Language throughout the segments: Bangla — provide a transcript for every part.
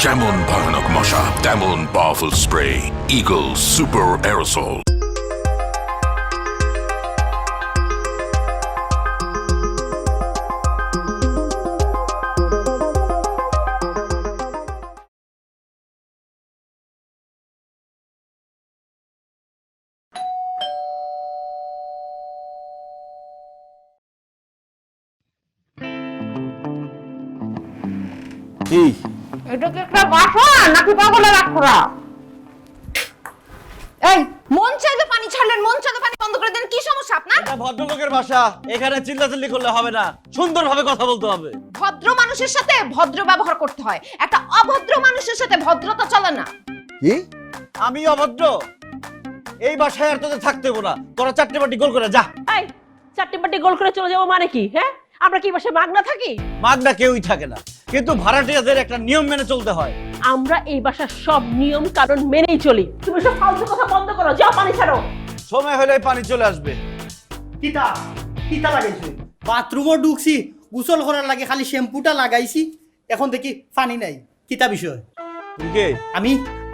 যেমন ভয়ানক মশা তেমন powerful spray eagle super aerosol. এটা কি একটা বাসা নাকি পাগলের আখড়া? এই মন চাইলে পানি ছাড়লেন, মন চাইলে পানি বন্ধ করে দেন, কি সমস্যা আপনার? এটা ভদ্রলোকের ভাষা, এখানে চিল্লাচিল্লি করলে হবে না, সুন্দরভাবে কথা বলতে হবে। ভদ্র মানুষের সাথে ভদ্র ব্যবহার করতে হয়, একটা অভদ্র মানুষের সাথে ভদ্রতা চলে না। কি? আমি অভদ্র? এই বাসায় আর তোদের থাকতে হবে না, তোরা চারটে বাটি গোল করে যা। এই চারটে বাটি গোল করে চলে যাবো মানে কি? হ্যাঁ, আমরা কি বাসায় মাগনা থাকি? মাগনা কেউই থাকে না, কিন্তু ভাড়াটিয়াদের একটা নিয়ম মেনে চলতে হয়। আমরা এই বাসার সব নিয়ম কারণ মেনেই চলি। তুমি সব ফালতু কথা বন্ধ করো, যাও পানি ছাড়ো। সময় হলে পানি চলে আসবে। কিতা কিতা লাগাইছি? বাথরুমও ঢুকছি, গোসল করার লাগে খালি শ্যাম্পুটা লাগাইছি, এখন দেখি পানি নাই। কিতা বিষয়? তুই কে?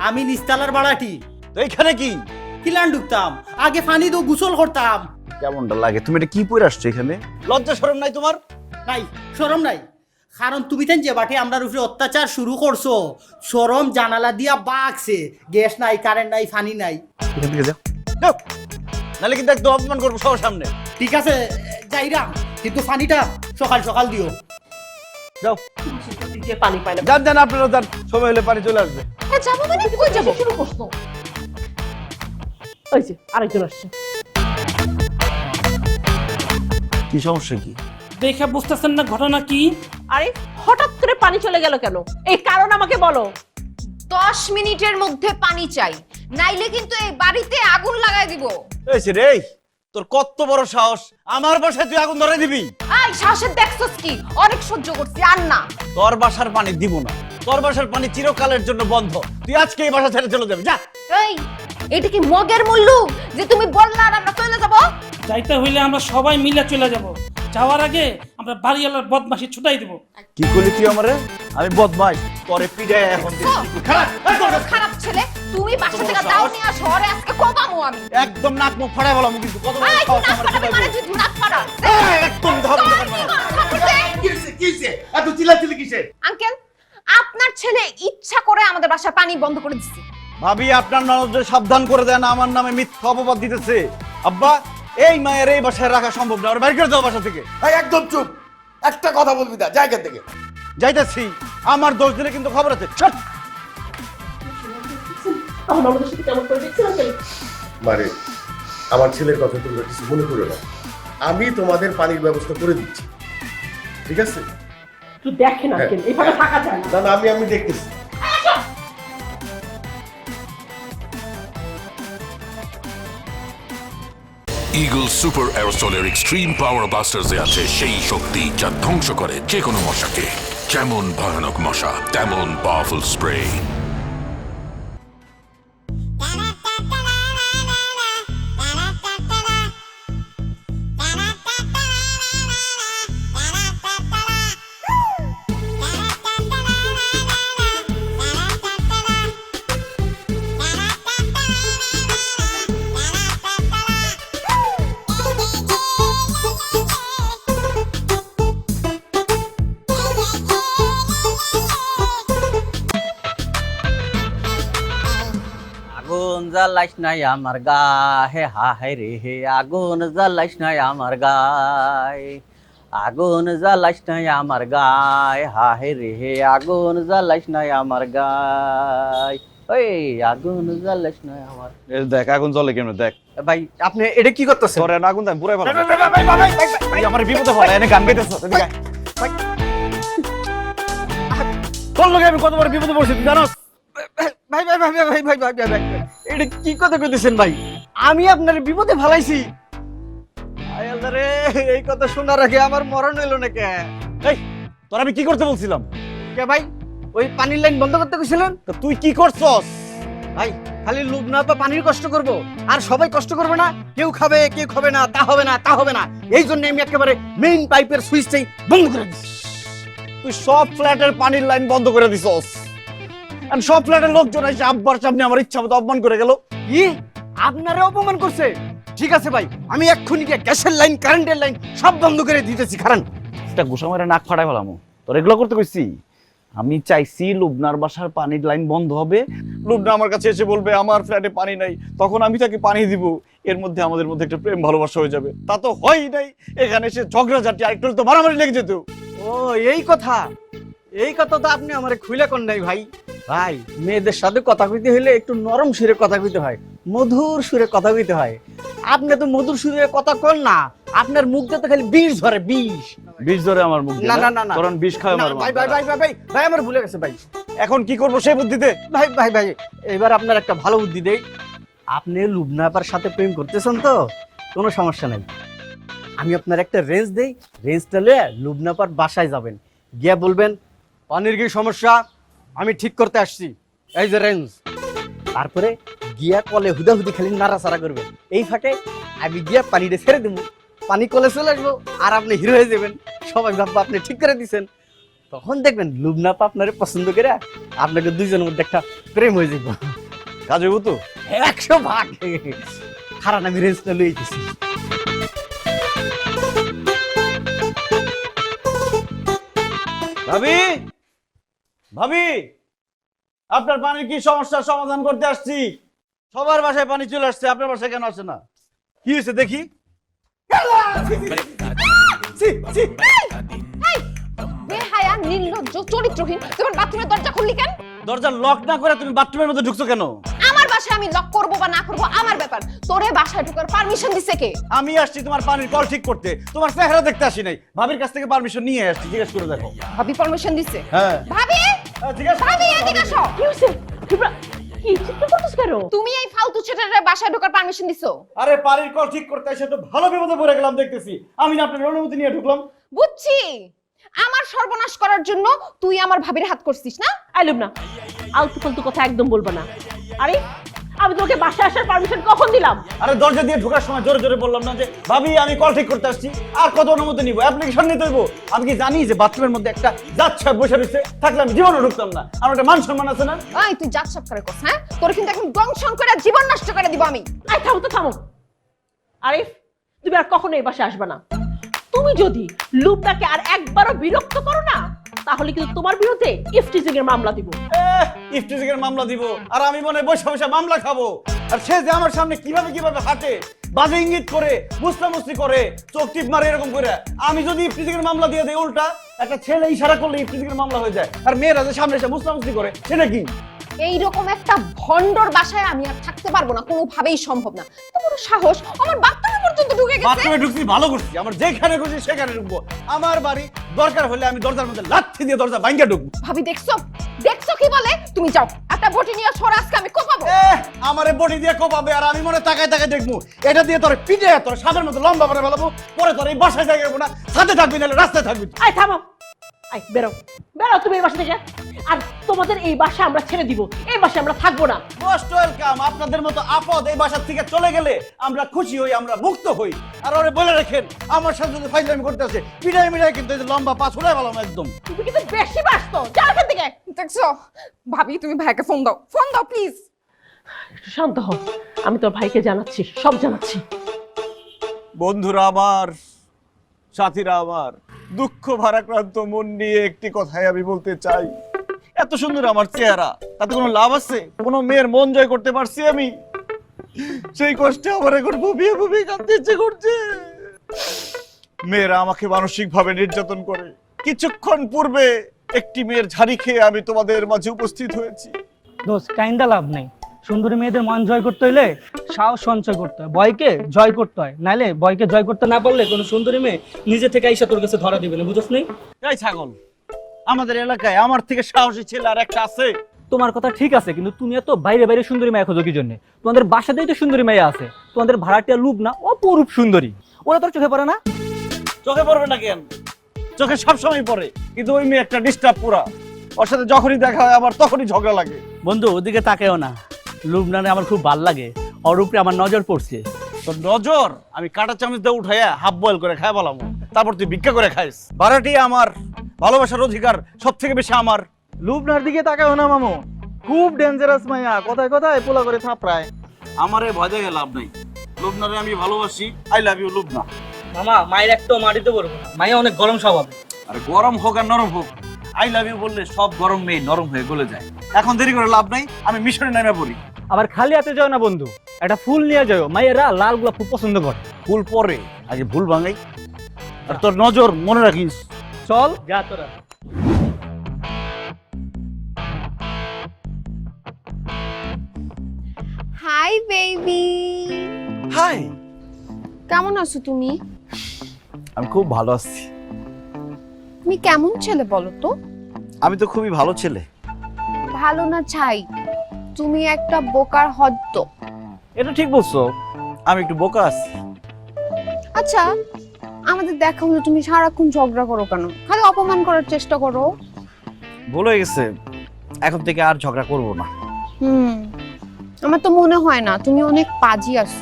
আমি নিস্তালার বাড়াটি। তো এইখানে কি? কিলান ঢুকতাম, আগে পানি তো গোসল করতাম। কেমনটা লাগে? তুমি এটা কি পরে আসছো এখানে? লজ্জা শরম নাই তোমার? নাই, শরম নাই। কারণ তুমি তেন যে বাটে আমরার উপরে অত্যাচার শুরু করছো, শরম জানালা দিয়া বাগছে, গ্যাস নাই, কারেন্ট নাই, পানি নাই। এখান থেকে যাও, যাও, নাহলে কিন্তু একদম অপমান করবো সবার সামনে। ঠিক আছে যাইরাম, কিন্তু পানিটা সকাল সকাল দিও। যাও, যে পানি পায় না। যান যান, আপনারা যান, সময় হলে পানি চলে আসবে। হ্যাঁ যাবো মানে কই যাবো? শুরু করছো। ওই যে আরেকজন আসছে। কি সমস্যা কি? দেখে বুঝতেছেন না ঘটনা কি? আরে হঠাৎ করে পানি চলে গেল কেন? এই কারণ আমাকে বলো। 10 মিনিটের মধ্যে পানি চাই, নাইলে কিন্তু এই বাড়িতে আগুন লাগাই দিব। এই রে, তোর কত বড় সাহস, আমার বাসায় তুই আগুন ধরে দিবি? এই সাহসের দেখছস কি? অনেক সহ্য করছি আর না। তোর বাসার পানি দিব না, তোর বাসার পানি চিরকালের জন্য বন্ধ। তুই আজকে এই বাসা ছেড়ে চলে যাবি, যা। এই এটা কি মগের মূল্য যে তুমি বললা আর আমরা চলে যাব? যাইতে হইলে আমরা সবাই মিলে চলে যাব, যাওয়ার আগে আমরা বাড়িওয়ালার বদমাশি ছুটাই দেব। কি করলি তুই আমারে? আমি বদমাইশ, তোরে পিড়ায় এখন খারাপ ছেলে, তুমি বাসা থেকে দাও নিয়ে শহরে আজকে কোবামু আমি। একদম নাক মুখ ফাড়ায় বললাম, কিন্তু কত বড় এই সাহস নাক আমার ফাটাবি মানে তুই নাক ফাটা। একদম ধর কিসে এত চিল্লাচিল্লি কিসে? আঙ্কেল, আপনার ছেলে ইচ্ছা করে আমাদের বাসার পানি বন্ধ করে দিচ্ছে। ভাবি, আপনার ননদকে সাবধান করে দেন, আমার নামে মিথ্যা অপবাদ দিতেছে। আব্বা, এই মায়ের এই বাসায় রাখা সম্ভব না, ওর বাইরে করে দাও বাসা থেকে। এই একদম চুপ, একটা কথা বলবি না, জায়গা থেকে। যাইতেছি, আমার দোষ দিলে কিন্তু খবর আছে। ছট! আমাদের সাথে কেমন করে দেখছেন? মানে আমার ছেলের কথা তোমরা কিছু মনে করো না, আমি তোমাদের পানির ব্যবস্থা করে দিচ্ছি, ঠিক আছে? একটু দেখেন আঙ্কেল, এইভাবে থাকা যায় না। না না, আমি দেখতেছি। ইগল সুপার অ্যারোসলের এক্সট্রিম পাওয়ার বাস্টার্সে আছে সেই শক্তি যা ধ্বংস করে যে কোনো মশাকে। যেমন ভয়ানক মশা তেমন পাওয়ারফুল স্প্রে। আগুন জ্বালাইস নাই আমার গায়ে, হায় রে হে, আগুন জ্বালাইস নাই আমার গায়ে, আগুন জ্বালাইস নাই আমার গায়ে, হায় রে হে, আগুন জ্বালাইস নাই আমার গায়ে, ওই আগুন জ্বালাইস নাই আমার। দেখ আগুন জ্বলে কেমন, দেখ ভাই আপনি এটা কি করতেছেন? তোর আগুন দেখ পুরাই ভালো। আমার বিপদে ফেলা, এনে গান গাইতেছ। তোর লোকে আমি কত বড় বিপদে পড়ছি তুই জানোস? ভাই ভাই ভাই ভাই ভাই ভাই ভাই, এটা কি কথা কইতেছেন ভাই? আমি আপনার বিপদে ফেলাইছি? আয় আল্লাহ রে, এই কথা শোনার আগে আমার মরণ হইল না কে? এই তোর আমি কি করতে বলছিলাম? কে ভাই? ওই পানির লাইন বন্ধ করতে কইছিলেন তো, তুই কি করছস? ভাই খালি লোভ না পা পানির কষ্ট করব, আর সবাই কষ্ট করবে না, কেউ খাবে কেউ খাবে না, তা হবে না তা হবে না, এই জন্য আমি একেবারে মেইন পাইপের সুইচটাই বন্ধ করে দিছি। তুই সব ফ্ল্যাটের পানির লাইন বন্ধ করে দিছস। আর সব ফ্ল্যাটের লোকজন এসে আব্বার সামনে আমার ইচ্ছা মতো অপমান করে গেল। কি আপনারে অপমান করছে? ঠিক আছে ভাই, আমি এক্ষুনি গিয়ে গ্যাসের লাইন, কারেন্টের লাইন সব বন্ধ করে দিতেছি, কারণ একটা গোসা মেরে নাক ফাটাই ফেলামো। তোর এগুলো করতে কইছি? আমি চাইছি লুবনার বাসার পানির লাইন বন্ধ হবে, লুবনা আমার কাছে এসে বলবে আমার ফ্ল্যাটে পানি নাই, তখন আমি তাকে পানি দিব, এর মধ্যে আমাদের মধ্যে একটা প্রেম ভালোবাসা হয়ে যাবে। তা তো হয় নাই, এখানে এসে ঝগড়াঝাটি আর একটু তো মারামারি লেগে যেত। ও এই কথা, এই কথা তো আপনি আমারে খুলে কোন নাই ভাই। ভাই মেয়েদের সাথে কথা কইতে হলে একটু নরম সুরে কথা কইতে হয়, মধুর সুরে কথা কইতে হয়। আপনি তো মধুর সুরে কথা কন না, আপনার মুখ দিয়ে তো খালি বিষ ধরে, বিষ। বিষ ধরে আমার মুখ দিয়ে? না না না না, কারণ বিষ খায় আমার। ভাই ভাই ভাই ভাই ভাই ভাই আমার ভুলে গেছে ভাই। এখন কি করবো সেই বুদ্ধিতে? ভাই ভাই ভাই এবার আপনার একটা ভালো বুদ্ধি দেই। আপনি লুবনাপার সাথে প্রেম করতেছেন তো, কোনো সমস্যা নাই। আমি আপনার একটা রেঞ্জ দেই, রেঞ্জটা নিয়ে লুবনাপার বাসায় যাবেন, গিয়ে বলবেন পানির কি সমস্যা, আমি ঠিক করতে আসছি, এই যে রেঞ্জ। তারপরে গিয়া কলে হুদাহুদি খালি নাড়াচাড়া করবেন। এই ফাঁকে আমি গিয়া পানিটা ছেড়ে দেবো, পানি কলে চলে আসবো, আর আপনি হিরো হয়ে যাবেন। সবাই ভাববো আপনি ঠিক করে দিচ্ছেন। তখন দেখবেন লুবনাপা আপনারে পছন্দ করে আপনাকে দুইজনের মধ্যে একটা প্রেম হয়ে যাবো। কাজ হইব তো? 100 ভাগ। খারাপ, আমি রেঞ্জটা লই গেছি। ভাবি, ভাবি, আপনার পানির কি সমস্যার সমাধান করতে আসছি। সবার বাসায় পানি চলে আসছে, আপনার বাসায় কেন আসে না? কি হয়েছে দেখি? বেহায়া, নির্লজ্জ, চরিত্রহীন, তোমার বাথরুমের দরজা খুললি কেন? দরজা লক না করে তুমি বাথরুমের মধ্যে ঢুকছো কেন? আমার বাসায় আমি লক করব বা না করব আমার ব্যাপার। তোরে বাসায় ঢোকার পারমিশন দিছে কে? আমি আসছি তোমার পানির কল ঠিক করতে, তোমার চেহারা দেখতে আসি নাই। ভাবির কাছ থেকে পারমিশন নিয়ে আসছি, জিজ্ঞেস করে দেখো। ভাবি পারমিশন দিছে? হ্যাঁ। ভাবি, জিজ্ঞেস ভাবি এদিকে আসো। কি হইছে? তোমরা কি চিৎকার করতেছ কেন? তুমি এই ফালতু ছেলেটার বাসায় ঢোকার পারমিশন দিছো? আরে পানির কল ঠিক করতে এসে তো ভালো বিপদে পড়ে গেলাম দেখতেছি। আমি না আপনার অনুমতি নিয়ে ঢুকলাম। বুঝছি, আমার সর্বনাশ করার জন্য তুই আমার ভাবির হাত করছিস না? আইলুম না, আলতু ফালতু কথা একদম বলবা না। আরে আমি তোমাকে বাসায় আসার পারমিশন কখন দিলাম? আরে দরজা দিয়ে ঢোকার সময় জোরে জোরে বললাম না যে ভাবি আমি কল ঠিক করতে আসছি, আর কত অনুমতি নিব, অ্যাপ্লিকেশন নিতে হইব? আমি কি জানি যে বাথরুমের মধ্যে একটা জাত সাহেব বসে রয়েছে, থাকলে আমি জীবনে ঢুকতাম না। আমার একটা মান সম্মান আছে না? এই তুই জাত সাপ করে কস, হ্যাঁ? তোর কিন্তু এখন দংশন করে জীবন নষ্ট করে দিব আমি। আই থামো তো থামো। আরিফ, তুমি আর কখনো এই বাসায় আসবে না। তুমি যদি লুবনাকে আর একবারও বিরক্ত করো না, তাহলে কিন্তু তোমার বিরুদ্ধে ইফটিজিং এর মামলা দিব। ইফটিজিং এর মামলা দিব? আর আমি মনে বসে বসে মামলা খাবো? আর সে যে আমার সামনে কিভাবে কিভাবে হাঁটে, বাজে ইঙ্গিত করে, মুসলামুসলি করে, চোখ টিপ মারে এরকম করে, আমি যদি ইফটিজিং এর মামলা দিয়ে দেই, উল্টা একটা ছেলে ইশারা করলে ইফটিজিং এর মামলা হয়ে যায়, আর মেয়েরা যে সামনে এসে মুসলামুসলি করে, সেটা কি? এইরকম একটা ভন্ডর বাসায় আমি আর থাকতে পারবো না, কোনোভাবেই সম্ভব না। তোমার সাহস আমার বাথরুমে পর্যন্ত ঢুকে গেছে। বাথরুমে ঢুকছি ভালো করছি, আমার যেখানে খুশি সেখানে ঢুকবো। আমার বাড়ি, দরকার হলে আমি দরজার মধ্যে লাথি দিয়ে দরজা ভাঙা ঢুকবো। ভাবি দেখছো, দেখছো কি বলে? তুমি যাও, একটা বটি নিয়ে সর, আজকে আমি কোপাবো। আমারে বডি দিয়ে কোপাবে, আর আমি মনে তাকায় তাকায় দেখবো। এটা দিয়ে তোর পিঠে তোর সাদের মতো লম্বা করে ফেলাবো, পরে তোর এই বাসায় যাই না, সাথে থাকবি না রাস্তায় থাকবি। আই থামো, আই বেরো, বেরো তুমি এই বাসা থেকে। আর তোমাদের এই বাসা আমরা ছেড়ে দিব, এই বাসা আমরা থাকবো না। Most welcome. আপনাদের মতো আপদ এই বাসা থেকে চলে গেলে আমরা খুশি হই, আমরা মুক্ত হই। আর ওরে বলে রাখেন, আমার সাথে যদি ফাইজলামি করতে আছে, পিঠাই মিঠাই কিন্তু এই যে লম্বা পা ছুড়ে ফেলাম একদম। তুমি কিন্তু বেশি বাসতো, যাও এখান থেকে। দেখছো ভাবি, তুমি ভাইকে ফোন দাও, ফোন দাও প্লিজ। একটু শান্ত হও, আমি তোর ভাইকে জানাচ্ছি, সব জানাচ্ছি। বন্ধুরা আমার, সাথীরা আমার, দুঃখ ভারাক্রান্ত মন নিয়ে একটি কথাই আমি বলতে চাই। এত সুন্দর আমার চেহারা, তাতে কোনো লাভ আছে? কোনো মেয়ের মন জয় করতে পারছি আমি? সেই কষ্টে আমার এখন ভুবিয়ে ভুবিয়ে কাঁদতে ইচ্ছে করছে। মেয়েরা আমাকে মানসিক ভাবে নির্যাতন করে। কিছুক্ষণ পূর্বে একটি মেয়ের ঝাড়ি খেয়ে আমি তোমাদের মাঝে উপস্থিত হয়েছি। দোস্ত কাইন্দা লাভ নেই। সুন্দরী মেয়েদের মন জয় করতে হইলে সাহস সঞ্চয় করতে হয়, ভয়কে জয় করতে হয়। নাইলে ভয়কে জয় করতে না পারলে কোনো সুন্দরী মেয়ে নিজে থেকে আইসা তোর কাছে ধরা দিবে না, বুঝছ নাই? এই ছাগল, আমাদের এলাকায় আমার থেকে সাহসী ছেলে আর একটা আছে? তোমার কথা ঠিক আছে, কিন্তু তুমি এত বাইরে বাইরে সুন্দরী মেয়ে খোঁজো কি জন্য? তোমাদের বাসাতেই তো সুন্দরী মেয়ে আছে। তোমাদের ভাড়াটিয়া লুব না অপরূপ সুন্দরী, ওরা তোর চোখে পড়ে না? চোখে পড়বে না কেন? চোখে সবসময় পড়ে, কিন্তু ওই মেয়ে একটা ডিস্টার্ব পুরা। ওর সাথে যখনই দেখা হয় আমার তখনই ঝগড়া লাগে। বন্ধু ওদিকে তাকেও না, লুবনানে আমার খুব ভাল লাগে, ওর উপরে আমার নজর পড়ছে। তোর নজর আমি কাঁটা চামচ দিয়ে উঠাইয়া হাফ বয়েল করে খাই বলাম, তারপর তুই ভিক্ষা করে খাইস। ভাড়াটি আমার, ভালোবাসার অধিকার সব থেকে বেশি আমার। লুবনার দিকে তাকাও না মামু, খুব ডেঞ্জারাস মাইয়া, কথায় কথায় পোলা করে থাপড়ায়। আমারে ভয় দেখে লাভ নাই, লুবনারে আমি ভালোবাসি। I love you Lubna. মামা মায়ের একটাও মাটিতে পড়বো না, মাইয়া অনেক গরম স্বভাব। আরে গরম হোক আর নরম হোক, আই লাভ ইউ বললে সব গরম মেয়ে নরম হয়ে গলে যায়। এখন দেরি করে লাভ নাই, আমি মিশনে নামে পড়ি। আবার খালি হাতে যাও না বন্ধু, একটা ফুল নিয়ে যাও, মাইয়েরা লাল গোলাপ খুব পছন্দ করে। ফুল পরে আগে ভুল ভাঙাই, আর তোর নজর মনে রাখিস। চল যা তোরা। হাই বেবি, হাই, কেমন আছো তুমি? আমি খুব ভালো আছি। তুমি কেমন ছেলে বলো তো? আমি তো খুবই ভালো ছেলে। ভালো না ছাই, তুমি একটা বোকার হদ্দ। এটা ঠিক বলছো, আমি একটু বোকা আছি। আচ্ছা, আমাদের দেখা হলো তুমি সারাক্ষণ ঝগড়া করো কেন? খালি অপমান করার চেষ্টা করো। ভুল হয়ে গেছে, এখন থেকে আর ঝগড়া করব না। আমার তো মনে হয় না, তুমি অনেক পাজি আছো।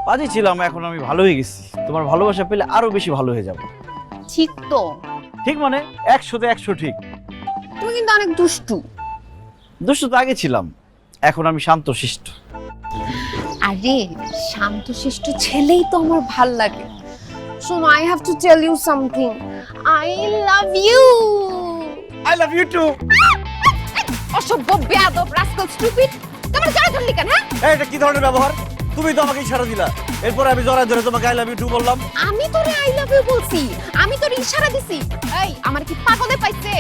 বাজে ছিলাম, এখন আমি ভালো হয়ে গেছি। তোমার ভালোবাসা পেলে আরো বেশি ভালো হয়ে যাব। ঠিক তো? ঠিক মানে 100-তে 100 ঠিক। তুমি কিন্তু অনেক দুষ্টু। দুষ্ট তো আগে ছিলাম, এখন আমি শান্তশিষ্ট। আরে শান্তশিষ্ট ছেলেই তো আমার ভাল লাগে। শোনো, I have to tell you something. I love you. I love you too. অসভ্য, বেয়াদব, রাস্কাল, স্টুপিড। তোমার জয় ধরলি কেন? হ্যাঁ, এটা কি ধরনের ব্যবহার? তুমি তো আমাকে ইশারা দিলা, এরপর আমি জড়ায় ধরে তোমাকে আই লাভ ইউ টু বললাম। আমি তোরে আই লাভ ইউ বলছি, আমি তোরে ইশারা দিছি। এই, আমার কি পাগলে পাইছে?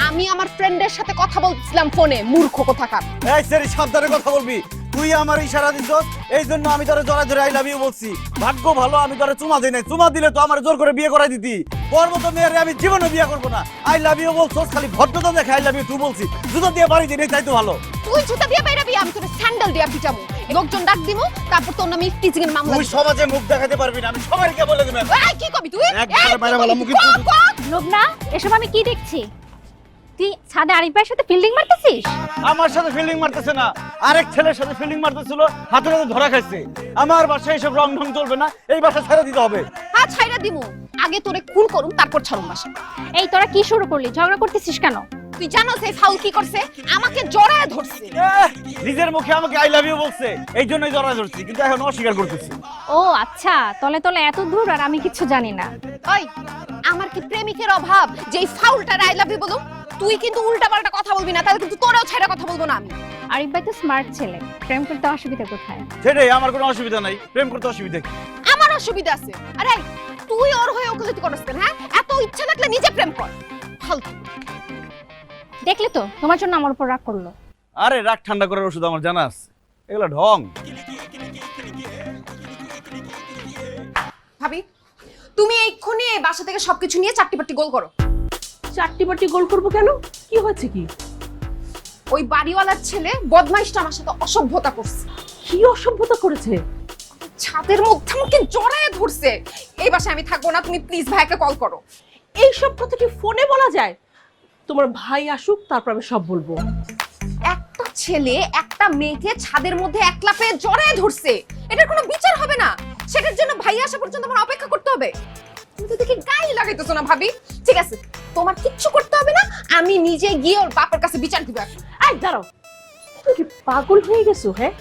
আমি আমার ফ্রেন্ডের সাথে কথা বলছিলাম ফোনে, মূর্খ কোথাকার। এই সেরি, সাবধানে কথা বলবি। তুই আমার ইশারা দিছস, এই জন্য আমি তোরে জড়ায় ধরে আই লাভ ইউ বলছি। ভাগ্য ভালো আমি তোরে চুমা দেই নাই, চুমা দিলে তো আমার জোর করে বিয়ে করাই দিতি। তোর মতো মেয়েরে আমি জীবনে বিয়ে করব না। আই লাভ ইউ বলছস, খালি ভদ্রতা দেখে আই লাভ ইউ টু বলছি। জুতো দিয়ে বাড়ি দিই তাই তো ভালো। তুই জুতা দিয়ে বাইরাবি, আমি তোরে স্যান্ডেল দিয়ে পিটাবো। লোকজন ডাক দিমু, তারপর তোর নামে টিচিং এর মামলা তুই দিব। সমাজে মুখ দেখাতে পারবি না, আমি সবাইকে বলে দেব। এই কি কবি তুই? একবারে বাইরে বলা মুখে। লোবনা, এসব আমি কি দেখছি? তুই ছাদে আরিফ ভাইয়ের সাথে ফিল্ডিং মারতেছিস? আমার সাথে ফিল্ডিং মারতেছে না, আরেক ছেলের সাথে ফিল্ডিং মারতেছিল, হাতে হাতে ধরা খাইছে। আমার বাসায় এসব রং ঢং চলবে না, এই বাসা ছেড়ে দিতে হবে। হ্যাঁ, ছাইরা দিমু। আগে তোরে খুন করুম, তারপর ছাড়ুম বাসা। এই তোরা কি শুরু করলি? ঝগড়া করতেছিস কেন? তুই জানো সেই ফাউল কি করছে? আমাকে জড়ায় ধরছে। নিজের মুখে আমাকে আই লাভ ইউ বলছে, এই জন্যই জড়ায় ধরছি, কিন্তু এখন অস্বীকার করতেছি। ও আচ্ছা, তলে তলে এত দূর আর আমি কিছু জানি না। ওই, আমার কি প্রেমিকের অভাব যে এই ফাউলটা আই লাভ ইউ বলুম? তুই কিন্তু উল্টাপাল্টা কথা বলবি না, তাহলে কিন্তু তোরেও ছাইরা কথা বলবো না আমি। আরিফ ভাই তো স্মার্ট ছেলে, প্রেম করতে অসুবিধা কোথায়? সেটাই, আমার কোনো অসুবিধা নাই, প্রেম করতে অসুবিধা কি? আমার অসুবিধা আছে। আরে তুই ওর হয়ে ওকালতি করছ কেন? হ্যাঁ, এত ইচ্ছা থাকলে নিজে প্রেম কর। ফালতু। দেখলে তো, তোমার জন্য আমার উপর রাগ করলো। আরে রাগ ঠান্ডা করার ওষুধ আমার জানা আছে, এগুলো ঢং। ভাবি, তুমি এক্ষুনি এই বাসা থেকে সবকিছু নিয়ে চারটি গোল করো। চারটি বাটি গোল করবো কেন? কি হয়েছে কি? ওই বাড়িওয়ালার ছেলে বদমাইশটা আমার সাথে অসভ্যতা করছে। কি অসভ্যতা করেছে? ছাদের মধ্যে আমাকে জড়ায় ধরছে। এই বাসায় আমি থাকবো না, তুমি প্লিজ ভাইকে কল করো। এইসব কথা কি ফোনে বলা যায়? তোমার ভাই আসুক, তারপর আমি সব বলবো। একটা ছেলে একটা মেয়েকে ছাদের মধ্যে একলা পেয়ে জড়ায় ধরছে, এটার কোনো বিচার হবে না? সেটার জন্য ভাই আসা পর্যন্ত আমার অপেক্ষা করতে হবে? তুমি তো দেখি গায়ে লাগাইতেছো না ভাবি। ঠিক আছে, তোমার কিচ্ছু করতে হবে না, আমি নিজে গিয়ে ওর বাপের কাছে বিচার দিব। এই দাঁড়াও, তুমি কি পাগল হয়ে গেছো? হ্যাঁ,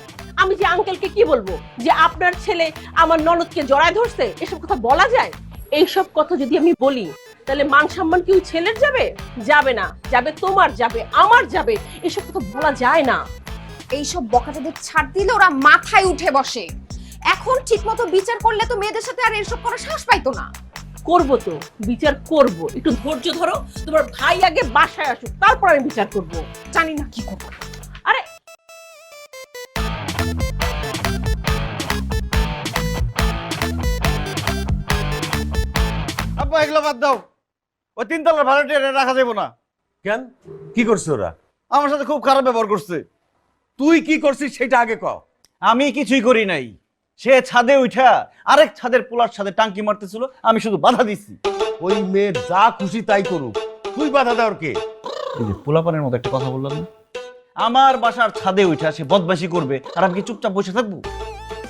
আমি যে আঙ্কেলকে কি বলবো যে আপনার ছেলে আমার ননদকে জড়ায় ধরছে? এসব কথা বলা যায়? এইসব কথা যদি আমি বলি, তাহলে মান সম্মান কি ওই ছেলের যাবে? যাবে না। যাবে তোমার, যাবে আমার, যাবে। এসব কথা বলা যায় না। এইসব বকাটাদের ছাড় দিলে ওরা মাথায় উঠে বসে। এখন ঠিকমতো বিচার করলে তো মেয়েদের সাথে আর এসব করার সাহস পাইতো না। করবো তো, বিচার করব। একটু ধৈর্য ধরো, তোমার ভাই আগে বাসায় আসুক, তারপর আমি বিচার করব। জানি না কি করবো। আরে আব্বা, এগুলো বাদ দাও। ওই তিনতলার ভাড়াটিয়া রাখা যাবো না। কেন, কি করছে ওরা? আমার সাথে খুব খারাপ ব্যবহার করছে। তুই কি করছিস সেটা আগে ক। আমি কিছুই করি নাই, সে ছাদে উঠা আরেক ছাদের পোলার সাথে টাঙ্কি মারতেছিল, আমি শুধু বাধা দিচ্ছি। ওই মেয়ে যা খুশি তাই করুক, তুই বাধা দেওয়ার কে? এই যে পোলাপানের মতো একটা কথা বললাম না, আমার বাসার ছাদে উঠা সে বদমাশি করবে আর আমি কি চুপচাপ বসে থাকবো?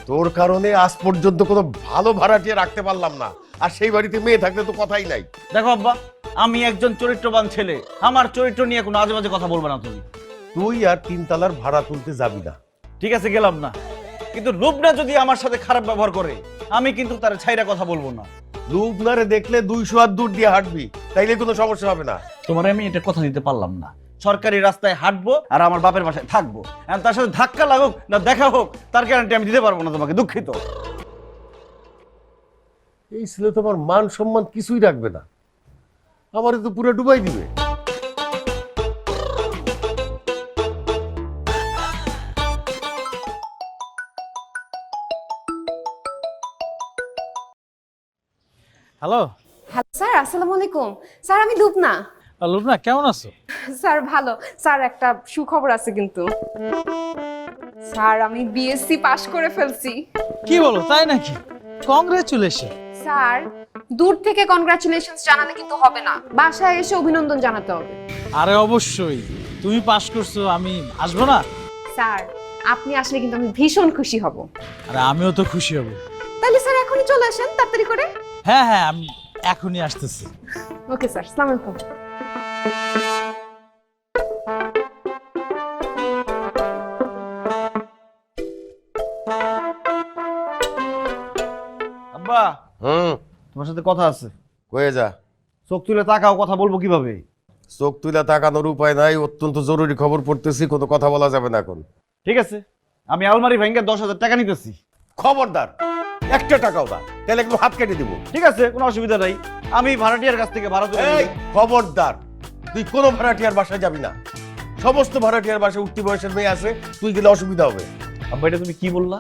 তোর কারণে আজ পর্যন্ত কোনো ভালো ভাড়াটিয়া রাখতে পারলাম না, আর সেই বাড়িতে মেয়ে থাকলে তো কথাই নাই। দেখো আব্বা, আমি একজন চরিত্রবান ছেলে, আমার চরিত্র নিয়ে কোনো আজে বাজে কথা বলবে না তুমি। তুই আর 3 তলার ভাড়া তুলতে যাবি না। ঠিক আছে গেলাম না, কিন্তু লুবনা যদি আমার সাথে খারাপ ব্যবহার করে আমি কিন্তু তার ছাইরা কথা বলবো না। লুবনারে দেখলে 200 হাত দূর দিয়ে হাঁটবি, তাইলে কোনো সমস্যা হবে না। তোমার আমি এটা কথা দিতে পারলাম না। সরকারি রাস্তায় হাঁটবো আর আমার বাপের বাসায় থাকবো, আর তার সাথে ধাক্কা লাগুক না দেখা হোক তার গ্যারান্টি আমি দিতে পারবো না তোমাকে, দুঃখিত। এই ছেলে তোমার মান সম্মান কিছুই রাখবে না, আমারে তো পুরো ডুবাই দিবে। হ্যালো হ্যালো স্যার, আসসালামু আলাইকুম। স্যার আমি লুবনা। লুবনা, কেমন আছো? স্যার ভালো। স্যার একটা সুখবর আছে কিন্তু। স্যার আমি বিএসসি পাশ করে ফেলছি। কি বলো, তাই নাকি? কংগ্রেচুলেশন। স্যার দূর থেকে কনগ্রাচুলেশনস জানালে কিন্তু হবে না, বাসায় এসে অভিনন্দন জানাতে হবে। আরে অবশ্যই, তুমি পাস করছো, আমি আসবো না? স্যার আপনি আসলে কিন্তু আমি ভীষণ খুশি হব। আরে আমিও তো খুশি হব। তাহলে স্যার এখনই চলে আসেন তাড়াতাড়ি করে। হ্যাঁ হ্যাঁ, আমি এখনই আসতেছি। ওকে স্যার, আসসালামু আলাইকুম। আব্বা, হুম, তোমার সাথে কথা আছে। কয়ে যা। চোখ তুলে তাকাও, কথা বলবো কিভাবে? চোখ তুলে তাকানোর উপায় নাই, অত্যন্ত জরুরি খবর পড়তেছি, কোনো কথা বলা যাবে না এখন। ঠিক আছে, আমি আলমারি ভেঙে 10,000 টাকা নিতেছি। খবরদার, একটা টাকাও না, তাহলে একদম হাত কেটে দিব। ঠিক আছে, কোনো অসুবিধা নাই, আমি ভাড়াটিয়ার কাছ থেকে ভাড়া তুলে এই নিবো। খবরদার, তুই কোনো ভাড়াটিয়ার বাসায় যাবি না। সমস্ত ভাড়াটিয়ার বাসায় উঠতি বয়সের মেয়ে আছে, তুই গেলে অসুবিধা হবে। আব্বা, এটা তুমি কি বললা?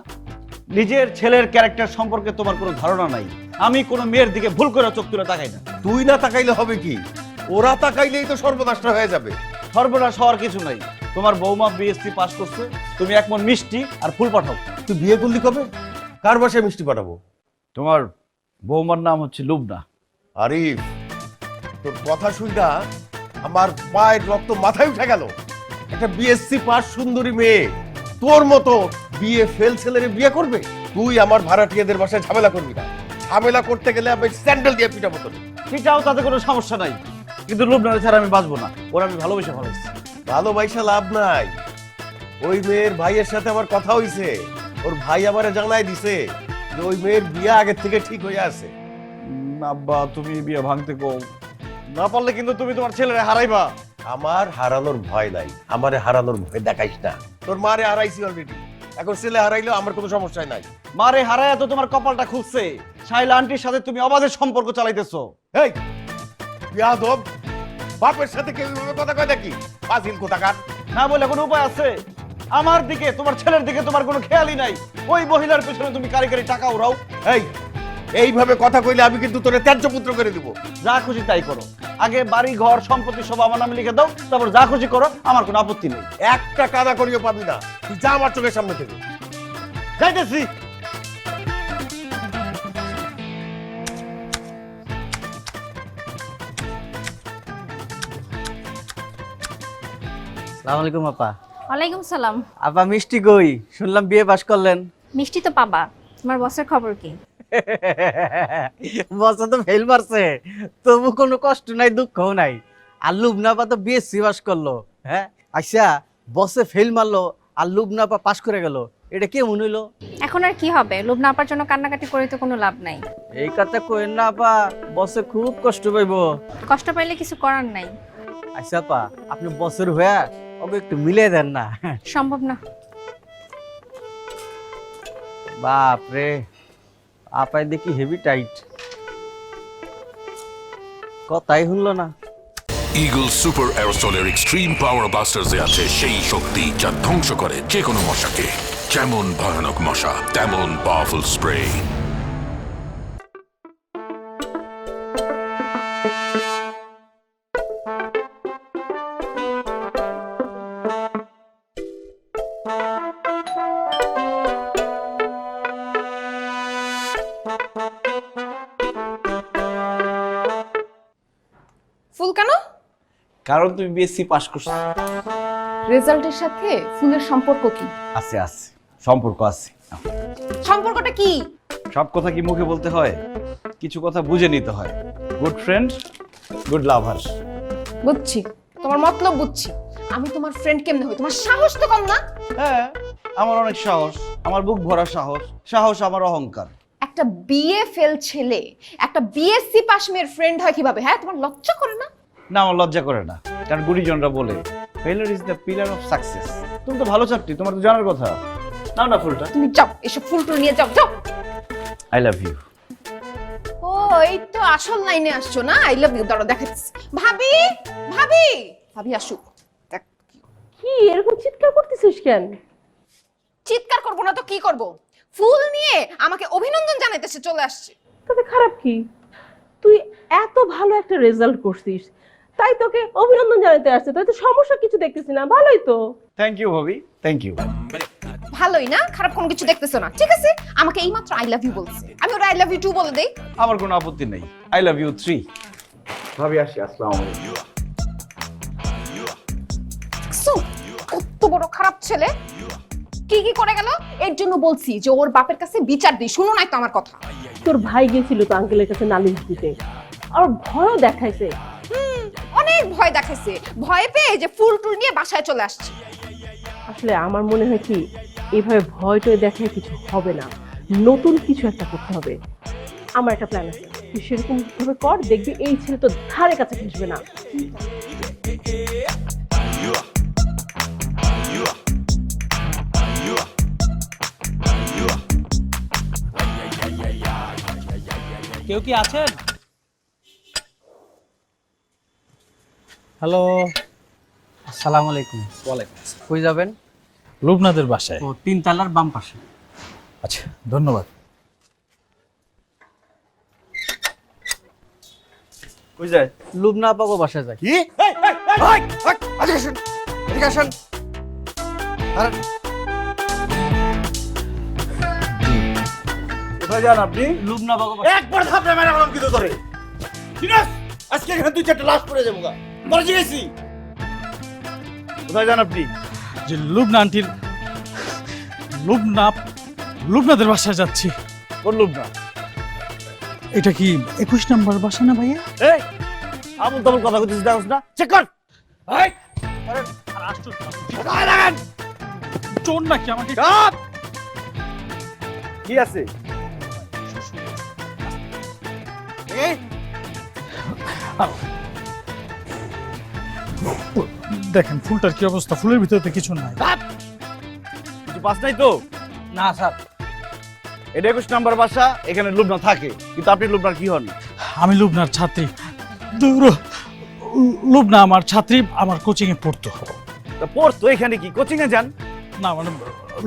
নিজের ছেলের ক্যারেক্টার সম্পর্কে তোমার কোনো ধারণা নাই। আমি কোনো মেয়ের দিকে ভুল করে চোখ তুলে তাকাই না। তুই না তাকাইলে হবে কি, ওরা তাকাইলেই তো সর্বনাশটা হয়ে যাবে। সর্বনাশ হওয়ার কিছু নাই। তোমার বৌমা বিএসসি পাস করছে, তুমি এক মন মিষ্টি আর ফুল পাঠাও। তুই বিয়ে করলি কবে? কার বাসায় মিষ্টি পাঠাবো? তোমার বৌমার নাম হচ্ছে লুবনা। আরিফ, তোর কথা শুনটা আমার পায়ের রক্ত মাথায় উঠে গেল। একটা বিএসসি পাস সুন্দরী মেয়ে তোর মতো বিয়ে ফেল ছেলেরে বিয়ে করবে? তুই আমার ভাড়াটিয়াদের বাসায় ঝামেলা করবি না। ঝামেলা করতে গেলে আমি স্যান্ডেল দিয়ে পিটাবো তোর। সেটাও তাতে কোনো সমস্যা নাই, কিন্তু লুবনা ছাড়া আমি বাঁচবো না। ওরা আমি ভালোবেসে ভালোবাসি। ভালোবাসা লাভ নাই। ওই মেয়ের ভাইয়ের সাথে আমার কথা হইছে, ওর ভাই আমারে জানাই দিছে যে ওই মেয়ের বিয়ে আগের থেকে ঠিক হয়ে আছে। আব্বা, তুমি বিয়ে ভাঙতে কও না, পারলে কিন্তু তুমি তোমার ছেলেরে হারাইবা। আমার হারানোর ভয় নাই, আমারে হারানোর ভয় দেখাইস না। তোর মারে হারাইছি অলরেডি, এখন ছেলে হারাইলেও আমার কোনো সমস্যা নাই। মারে হারায় তো তোমার কপালটা খুলছে। শাইলা আন্টির সাথে তুমি অবাধে সম্পর্ক চালাইতেছো। এই বিয়াদব, বাপের সাথে কেউ এভাবে কথা কয় নাকি? ফাজিল কোথাকার। না বলে কোনো উপায় আছে? আমার দিকে, তোমার ছেলের দিকে তোমার কোনো খেয়ালই নাই। ওই মহিলার পেছনে তুমি কারি কারি টাকা উড়াও। এইভাবে কথা কইলে আমি কিন্তু তোরে ত্যায্য পুত্র করে দিব। যা খুশি তাই করো, আগে বাড়ি ঘর সম্পত্তি সব আমার নামে লিখে দাও, তারপর যা খুশি করো, আমার কোনো আপত্তি নেই। একটা কাদা করিও পাবি না, তুই যা আমার চোখের সামনে থেকে। যাইতেছি। আসসালামু আলাইকুম আপা। ওয়ালাইকুম সালাম। আপা মিষ্টি কই? শুনলাম বিয়ে পাস করলেন। মিষ্টি তো পাবা, তোমার বসের খবর কি? বসে তো ফেল মারছে, তবু কোনো কষ্ট নাই, দুঃখও নাই। আর লুবনা পা তো বিএসসি পাস করলো। হ্যাঁ আচ্ছা, বসে ফেল মারলো আর লুবনা পা পাস করে গেল, এটা কে মনে হইলো? এখন আর কি হবে, লোভনা আপার জন্য কান্নাকাটি করে তো কোনো লাভ নাই। এই কথা কইেন না আপা, বসে খুব কষ্ট পাইব। কষ্ট পাইলে কিছু করার নাই। আচ্ছা আপা, আপনি বসের হয়ে ওকে একটু মিলিয়ে দেন না। সম্ভব না। বাপ রে, আপাই দেখি হেভি টাইট, কথাই শুনলো না। ইগল সুপার অ্যারোসলের এক্সট্রিম পাওয়ার বাস্টার্সে আছে সেই শক্তি যা ধ্বংস করে যে কোনো মশাকে। যেমন ভয়ানক মশা, তেমন পাওয়ারফুল স্প্রে। ফুল কেন? কারণ তুমি বিএসসি পাস করছো। রেজাল্টের সাথে ফুলের সম্পর্ক কি? আছে আছে, সম্পর্ক আছে। সম্পর্কটা কি? সব কথা কি মুখে বলতে হয়? কিছু কথা বুঝে নিতে হয়। গুড ফ্রেন্ড, গুড লাভার। বুঝছি, তোমার মতলব বুঝছি। আমি তোমার ফ্রেন্ড কেমনে হই? তোমার সাহস তো কম না। হ্যাঁ, আমার অনেক সাহস, আমার বুক ভরা সাহস, সাহস আমার অহংকার। একটা বিএ ফেল ছেলে একটা বিএসসি পাশ মেয়ের ফ্রেন্ড হয় কিভাবে? হ্যাঁ, তোমার লজ্জা করে না? না, আমার লজ্জা করে না, কারণ গুরুজনরা বলে failure is the pillar of success. তুমি তো ভালো চাকরি, তোমার তো জানার কথা। নাও না ফুলটা। তুমি যাও, এসব ফুল টুল নিয়ে যাও, যাও। I love you. ও, এই তো আসল লাইনে আসছো না? আই লাভ ইউ দাঁড়াও দেখাচ্ছি। ভাবি, ভাবি, ভাবি আসুক। দেখ, কি এরকম চিৎকার করতেছিস কেন? চিৎকার করবো না তো কি করব? ফুল নিয়ে আমাকে অভিনন্দন জানাইতেছে চলে আসছে। তাতে খারাপ কি? তুই এত ভালো একটা রেজাল্ট করছিস, তাই তোকে অভিনন্দন জানাতে আসছে। তাই তো সমস্যা কিছু দেখতেছি না, ভালোই তো। থ্যাংক ইউ ভাবি, থ্যাংক ইউ। ভালোই না? খারাপ কোনো কিছু দেখতেছো না? ঠিক আছে, আমাকে এইমাত্র আই লাভ ইউ বলছে, আমি ওর আই লাভ ইউ 2 বলে দেই। আমার কোনো আপত্তি নেই। I love you 3। ভাবি আসি, আসসালামু আলাইকুম। সো, কত বড় খারাপ ছেলে, কি কি করে গেল? এর জন্য বলছি যে ওর বাপের কাছে বিচার দিই। শুনো নাই তো আমার কথা? তোর ভাই গেছিল তো আঙ্কেলের কাছে নালিশ দিতে, আর ভয়ও দেখাইছে। অনেক ভয় দেখাইছে, ভয় পেয়ে যে ফুল টুল নিয়ে বাসায় চলে আসছে। আসলে আমার মনে হয় কি, এভাবে ভয় টয় দেখায় কিছু হবে না, নতুন কিছু একটা করতে হবে। আমার একটা প্ল্যান আছে, তুই সেরকম ভাবে কর, দেখবি এই ছেলে তো ধারে কাছে ঘেসবে না। কেউ কি আছেন? হ্যালো, আসসালামু আলাইকুম। ওয়ালাইকুম। কই যাবেন? লোকনাথের বাসায়। ও, 3 তলার বাম পাশে। আচ্ছা, ধন্যবাদ। কই যায়? লুবনা আপাগো বাসায় যায়। কি? আজকে আসেন, এদিকে আসেন। আরে, কোথায় যান আপনি? লুবনা আপাগো একবার থাপড়ে মেরে গেলাম কিন্তু তোরে। দিনাস, আজকে এখানে 2-4টা লাশ পড়ে যাবো গা। তোরে জিজ্ঞেসি। কোথায় যান আপনি? যে লুবনা আন্টির লুবনাদের বাসায় যাচ্ছি। কোন লোক না? এটা কি 21 নম্বর বাসা না ভাইয়া? এই, আমল তামল কথা কইতেছিস, দেখোস না? চেক কর। এই, গায়ে লাগান। চোর নাকি আমাকে? কাপ। কি আছে? এই, দেখেন ফুলটার কি অবস্থা, ফুলের ভিতরে তো কিছু নাই। কিছু পাস নাই তো? না স্যার। এটা 21 নাম্বার বাসা, এখানে লুবনা থাকে, কিন্তু আপনি লুবনার কি হন? আমি লুবনার ছাত্রী। দূর, লুবনা আমার ছাত্রী, আমার কোচিং এ পড়তো। তা পড়তো এখানে কি কোচিং এ যান? না মানে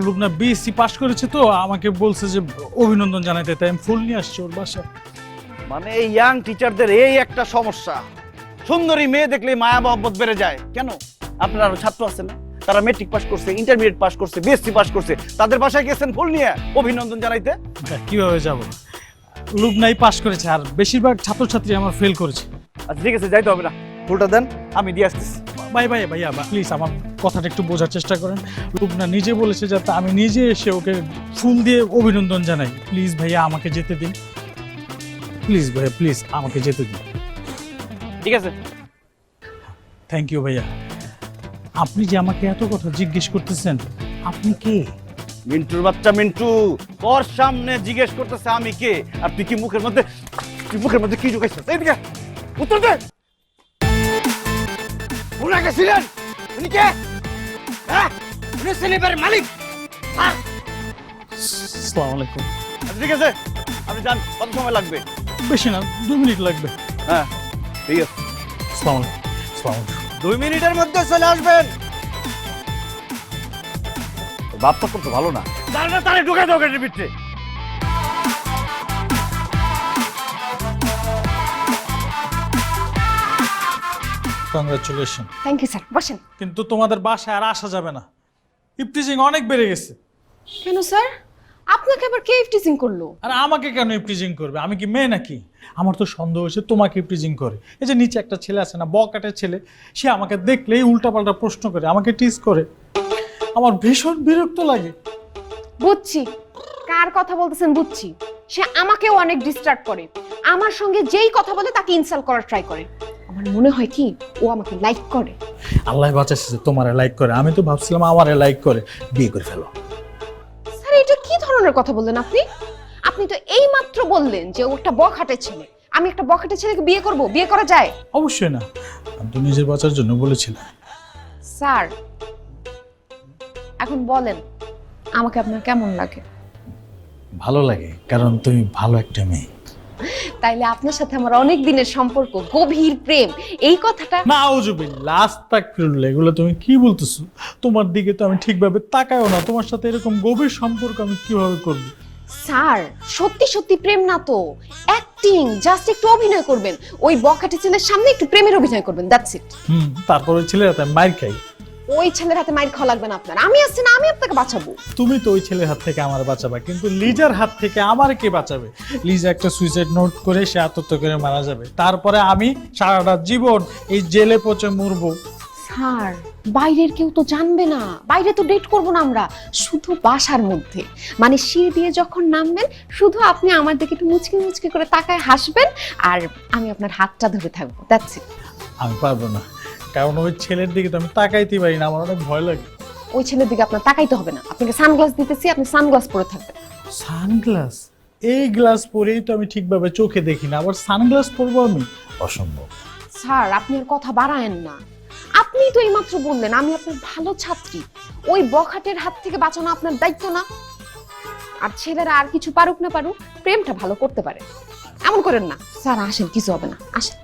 লুবনা বিএসসি পাস করেছে তো আমাকে বলছে যে অভিনন্দন জানাইতে, তাই আমি ফুল নিয়ে আসছি ওর বাসায়। মানে এই ইয়াং টিচারদের এই একটা সমস্যা, সুন্দরী মেয়ে দেখলে মায়া মহব্বত বেড়ে যায়। কেন? আপনার আরো ছাত্র আছে না, তারা মেট্রিক পাস করছে, ইন্টারমিডিয়েট পাস করছে, বিএসসি পাস করছে, তাদের বাসায় গেছেন ফুল নিয়ে অভিনন্দন জানাইতে? কিভাবে যাব? লুবনাই পাস করেছে আর বেশিরভাগ ছাত্রছাত্রী আমার ফেল করেছে। আচ্ছা ঠিক আছে, যাইতে হবে না, ফুলটা দেন, আমি দিয়ে আসতেছি। ভাইয়া প্লিজ আমার কথাটা একটু বোঝার চেষ্টা করেন। লুবনা নিজে বলেছে যাতে আমি নিজে এসে ওকে ফুল দিয়ে অভিনন্দন জানাই। প্লিজ ভাইয়া আমাকে যেতে দিন, প্লিজ ভাইয়া, প্লিজ আমাকে যেতে দিন। ঠিক আছে, থ্যাংক ইউ ভাইয়া। আপনি যে আমাকে এত কথা জিজ্ঞেস করতেছেন, আপনি কে? মিন্টুর বাচ্চা মিন্টু, তোর সামনে জিজ্ঞেস করতেছে আমি কে, আর তুই কি মুখের মধ্যে কি ঢুকাইছিস? এইদিকে উত্তর দে। উনি গেছিলেন? উনি কে? হ্যাঁ, উনি স্লিপের মালিক। আসসালামু আলাইকুম। আচ্ছা ঠিক আছে, আপনি যান, কত সময় লাগবে? বেশি না, 2 মিনিট লাগবে। হ্যাঁ ঠিক আছে, আসসালামু আলাইকুম। 2 মিনিটের মধ্যে চলে আসবেন। বাপটা করতে ভালো না, তার না তারে ঢুকে দাও গেটের ভিতরে। কংগ্রাচুলেশন। থ্যাংক ইউ স্যার, বসেন। কিন্তু তোমাদের বাসায় আর আসা যাবে না, ইফটিজিং অনেক বেড়ে গেছে। কেন স্যার, আপনাকে আবার কে ইফটিজিং করলো? আর আমাকে কেন ইফটিজিং করবে? আমি কি মেয়ে নাকি? আমার তো সন্দেহ হয়েছে তোমাকে ইফটিজিং করে। এই যে নিচে একটা ছেলে আছে না, বকাটের ছেলে, সে আমাকে দেখলেই উল্টাপাল্টা প্রশ্ন করে, আমাকে টিজ করে। আমার ভীষণ বিরক্ত লাগে। বুঝছি কার কথা বলতেছেন, বুঝছি। সে আমাকেও অনেক ডিস্টার্ব করে, আমার সঙ্গে যেই কথা বলে তাকে ইনসাল্ট করার ট্রাই করে। আমার মনে হয় কি ও আমাকে লাইক করে। আল্লাহ বাঁচাচ্ছে যে তোমারে লাইক করে, আমি তো ভাবছিলাম আমারে লাইক করে বিয়ে করে ফেলো। স্যার এটা কি ধরনের কথা বললেন আপনি? আপনি তো এই মাত্র বললেন যে ও একটা বখাটে ছেলে। আমি একটা বখাটে ছেলেকে বিয়ে করব? বিয়ে করা যায়? অবশ্যই না, আমি তো নিজের বাঁচার জন্য বলেছিলাম। স্যার এখন বলেন আমাকে আপনার কেমন লাগে? ভালো লাগে, কারণ তুমি ভালো একটা মেয়ে। তাইলে আপনার সাথে আমার অনেক দিনের সম্পর্ক, গভীর প্রেম, এই কথাটা না ওজুবিল্লাহ, আস্তাগফিরুল্লাহ, এগুলো তুমি কি বলতেছো? তোমার দিকে তো আমি ঠিকভাবে তাকাইও না, তোমার সাথে এরকম গভীর সম্পর্ক আমি কিভাবে করব? স্যার সত্যি সত্যি প্রেম না তো, অ্যাক্টিং, জাস্ট একটু অভিনয় করবেন, ওই বখাটে ছেলের সামনে একটু প্রেমের অভিনয় করবেন, দ্যাটস ইট। তারপর ওই ছেলের হাতে মাইর খাই। ওই ছেলের হাতে মাইর খাওয়া লাগবে না আপনার, আমি আছি না, আমি আপনাকে বাঁচাবো। তুমি তো ওই ছেলের হাত থেকে আমার বাঁচাবা, কিন্তু লিজার হাত থেকে আমার কে বাঁচাবে? লিজা একটা সুইসাইড নোট করে সে আত্মহত্যা করে মারা যাবে, তারপরে আমি সারাটা জীবন এই জেলে পচে মরবো। স্যার বাইরের কেউ তো জানবে না, বাইরে তো ডেট করব না আমরা, শুধু বাসার মধ্যে, মানে সিঁড়ি দিয়ে যখন নামবেন শুধু আপনি আমার দিকে একটু মুচকি মুচকি করে তাকায় হাসবেন আর আমি আপনার হাতটা ধরে থাকবো, দ্যাটস ইট। আমি পারবো না, কারণ ওই ছেলের দিকে তো আমি তাকাইতে পারি না, আমার অনেক ভয় লাগে। ওই ছেলের দিকে আপনার তাকাইতে হবে না, আপনাকে সানগ্লাস দিতেছি, আপনি সানগ্লাস পরে থাকবেন। সানগ্লাস? এই গ্লাস পরেই তো আমি ঠিকভাবে চোখে দেখি না, আবার সানগ্লাস পরবো আমি? অসম্ভব। স্যার আপনি আর কথা বাড়ায়েন না, আপনি তো এইমাত্র বললেন আমি আপনার ভালো ছাত্রী, ওই বখাটের হাত থেকে বাঁচানো আপনার দায়িত্ব না? আর ছেলেরা আর কিছু পারুক না পারুক, প্রেমটা ভালো করতে পারে, এমন করেন না। স্যার আসেন, কিছু হবে না, আসেন।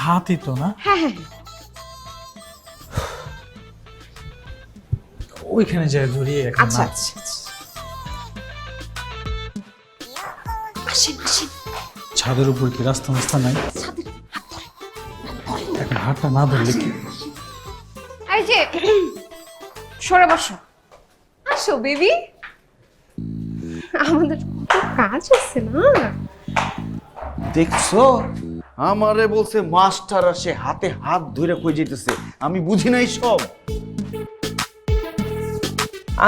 হাতই তো না। হ্যাঁ হ্যাঁ হ্যাঁ। ওইখানে যাই ধরিয়ে এখন আচ্ছা না। আচ্ছা আচ্ছা। আসেন আসেন। ছাদের উপর কি রাস্তা মাস্তা নাই? ছাদের হাত ধরে। এখন হাতটা না ধরলে কি? এই যে সরে বসো, আসো বেবি, আমাদের কত কাজ আছে না। দেখছো, আমারে বলছে মাস্টার আসে, হাতে হাত ধরে কই যেতেছে, আমি বুঝি নাই সব।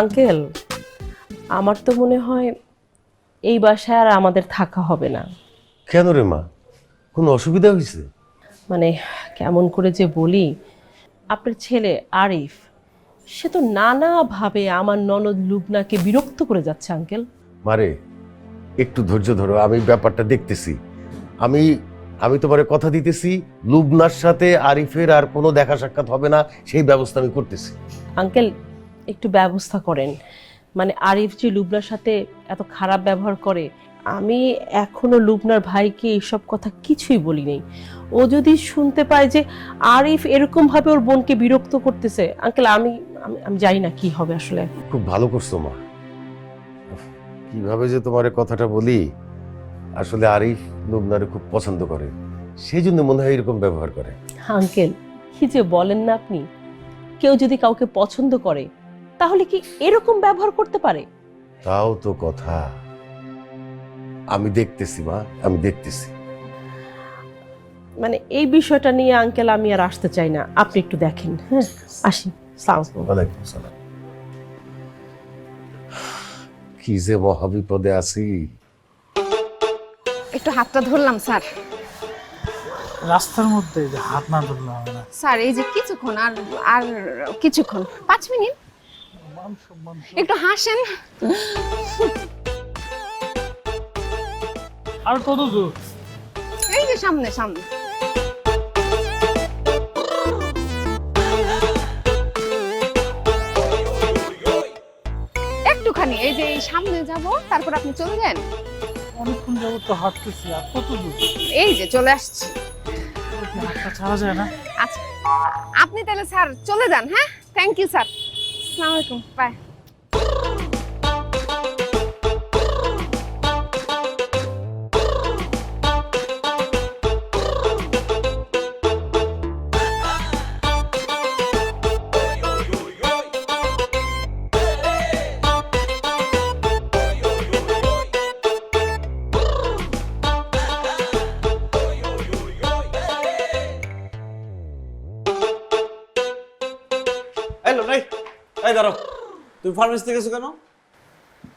আঙ্কেল, আমার তো মনে হয় এই বাসায় আর আমাদের থাকা হবে না। কেন রে মা, কোনো অসুবিধা হয়েছে? মানে কেমন করে যে বলি, আপনার ছেলে আরিফ সে তো নানাভাবে আমার ননদ লুবনাকে বিরক্ত করে যাচ্ছে আঙ্কেল। মারে একটু ধৈর্য ধরো, আমি ব্যাপারটা দেখতেছি। আমি আমি তোমারে কথা দিতেছি, লুবনার সাথে আরিফের আর কোনো দেখা সাক্ষাৎ হবে না, সেই ব্যবস্থা আমি করতেছি। আঙ্কেল একটু ব্যবস্থা করেন, মানে আরিফ যে লুবনার সাথে এত খারাপ ব্যবহার করে, আমি এখনো লুবনার ভাইকে এইসব কথা কিছুই বলি নাই। ও যদি শুনতে পায় যে আরিফ এরকম ভাবে ওর বোনকে বিরক্ত করতেছে, আঙ্কেল আমি আমি জানি না কি হবে আসলে। খুব ভালো করছো মা। কিভাবে যে তোমার কথাটা বলি, আসলে আরিফ লুবনারে খুব পছন্দ করে, সেই জন্য মনে হয় এরকম ব্যবহার করে। আঙ্কেল কি যে বলেন না আপনি, কেউ যদি কাউকে পছন্দ করে তাহলে কি এরকম ব্যবহার করতে পারে? তাও তো কথা, আমি দেখতেছি মা, আমি দেখতেছি। মানে এই বিষয়টা নিয়ে আঙ্কেল আমি আর আসতে চাই না, আপনি একটু দেখেন। হ্যাঁ আসি। ওয়ালাইকুম আসসালাম। কি যে মহাবিপদে আছি। একটু হাতটা ধরলাম স্যার। রাস্তার মধ্যে যে হাত না ধরলে হবে না। স্যার এই যে কিছুক্ষণ, আর আর কিছুক্ষণ, 5 মিনিট, একটু হাসেন। আর কত দূর? এই যে সামনে সামনে। একটুখানি, এই যে এই সামনে যাব, তারপর আপনি চলে যান। অনেকক্ষণ যাবত তো হাঁটতেছি, আর কত দূর? এই যে চলে আসছি। হাতটা ছাড়া যায় না। আচ্ছা আপনি তাহলে স্যার চলে যান। হ্যাঁ থ্যাংক ইউ স্যার, আসসালামু আলাইকুম, বাই। এই লো, এই দাঁড়াও, তুমি ফার্মেসি থেকে গেছো কেন?